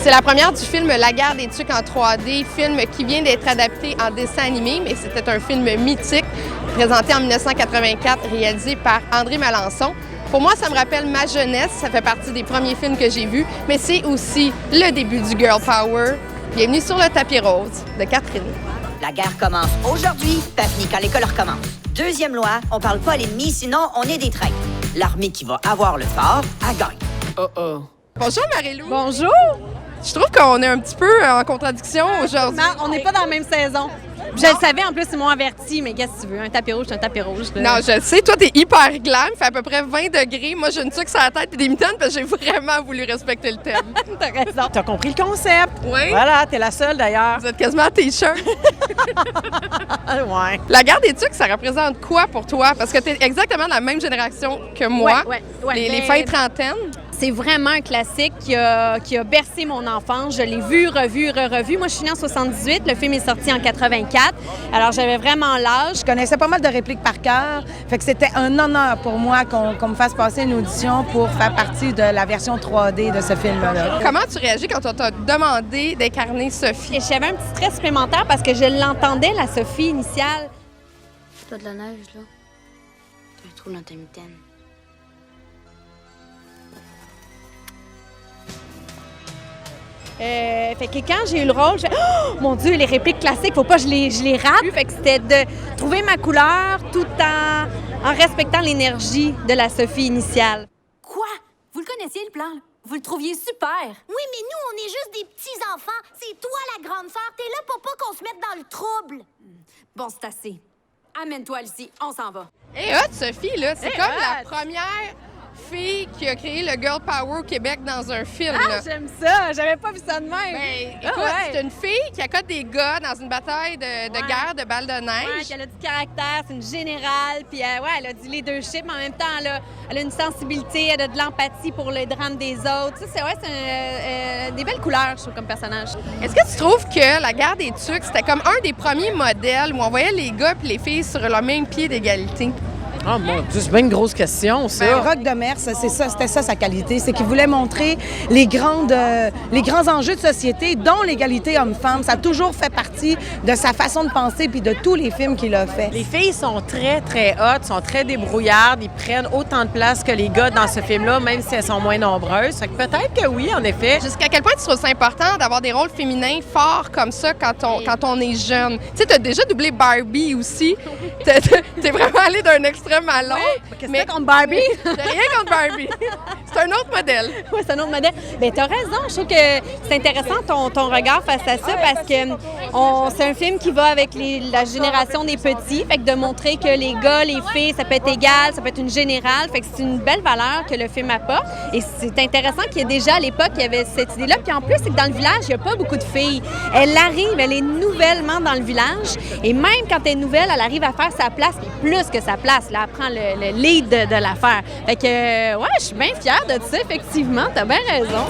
C'est la première du film La guerre des tucs en 3D, film qui vient d'être adapté en dessin animé, mais c'était un film mythique, présenté en 1984, réalisé par André Malençon. Pour moi, ça me rappelle ma jeunesse, ça fait partie des premiers films que j'ai vus, mais c'est aussi le début du Girl Power. Bienvenue sur le tapis rose de Catherine. La guerre commence aujourd'hui, Daphne, quand l'école recommence. Deuxième loi, on parle pas à l'ennemi, sinon on est des traîtres. L'armée qui va avoir le fort, elle gagne. Bonjour Marie-Lou. Bonjour! Je trouve qu'on est un petit peu en contradiction aujourd'hui. Non, on n'est pas dans la même saison. Je le savais, en plus, ils m'ont averti, mais qu'est-ce que tu veux? Un tapis rouge, c'est un tapis rouge. Là. Non, je le sais. Toi, t'es hyper glam, fait à peu près 20 degrés. Moi, j'ai une tuque sur la tête et des mitaines parce que j'ai vraiment voulu respecter le thème. T'as raison. T'as compris le concept. Oui. Voilà, t'es la seule d'ailleurs. Vous êtes quasiment en T-shirt. Ouais. La guerre des tucs, ça représente quoi pour toi? Parce que t'es exactement de la même génération que moi. Ouais, les fins trentaines. C'est vraiment un classique qui a bercé mon enfance. Je l'ai vu, revu. Moi, je suis née en 78. Le film est sorti en 84. Alors, j'avais vraiment l'âge. Je connaissais pas mal de répliques par cœur. Fait que c'était un honneur pour moi qu'on me fasse passer une audition pour faire partie de la version 3D de ce film-là. Comment tu réagis quand on t'a demandé d'incarner Sophie? Et j'avais un petit stress supplémentaire parce que je l'entendais, la Sophie initiale. T'as de la neige, là. T'as un trou dans ta mitaine. Fait que quand j'ai eu le rôle, je fais oh, mon Dieu, les répliques classiques, faut pas que je les rate. Fait que c'était de trouver ma couleur tout en respectant l'énergie de la Sophie initiale. Quoi? Vous le connaissiez, le plan? Vous le trouviez super? Oui, mais nous, on est juste des petits-enfants. C'est toi, la grande sœur. T'es là pour pas qu'on se mette dans le trouble. Bon, c'est assez. Amène-toi, Lucie, on s'en va. Et hot, Sophie, là, c'est comme la première fille qui a créé le Girl Power au Québec dans un film. Ah, j'aime ça! J'avais pas vu ça de même! Ben, écoute, c'est une fille qui accote des gars dans une bataille de guerre de balles de neige. Ouais, elle a du caractère, c'est une générale, puis elle a du leadership, mais en même temps, elle a une sensibilité, elle a de l'empathie pour le drame des autres. Ça, c'est des belles couleurs, je trouve, comme personnage. Est-ce que tu trouves que la guerre des tucs, c'était comme un des premiers modèles où on voyait les gars et les filles sur le même pied d'égalité? Oh mon Dieu, c'est bien une grosse question, ça. Roch Demers, c'était ça sa qualité, c'est qu'il voulait montrer les grands enjeux de société, dont l'égalité homme-femme. Ça a toujours fait partie de sa façon de penser puis de tous les films qu'il a fait. Les filles sont très, très hot, sont très débrouillardes. Ils prennent autant de place que les gars dans ce film-là, même si elles sont moins nombreuses. Fait que peut-être que oui, en effet. Jusqu'à quel point tu trouves ça important d'avoir des rôles féminins forts comme ça quand on est jeune? Tu sais, t'as déjà doublé Barbie aussi. T'es vraiment allé d'un extrême à l'autre. Qu'est-ce que c'est contre Barbie? J'ai rien contre Barbie. C'est un autre modèle. Oui, c'est un autre modèle. Bien, t'as raison. Je trouve que c'est intéressant ton regard face à ça parce que c'est un film qui va avec la génération des petits. Fait que de montrer que les gars, les filles, ça peut être égal, ça peut être une générale. Fait que c'est une belle valeur que le film apporte. Et c'est intéressant qu'il y ait déjà à l'époque, il y avait cette idée-là. Puis en plus, c'est que dans le village, il n'y a pas beaucoup de filles. Elle arrive, elle est nouvellement dans le village. Et même quand elle est nouvelle, elle arrive à faire sa place, puis plus que sa place. Là, elle prend le lead de l'affaire. Fait que, ouais, je suis bien fière de ça, effectivement. T'as bien raison.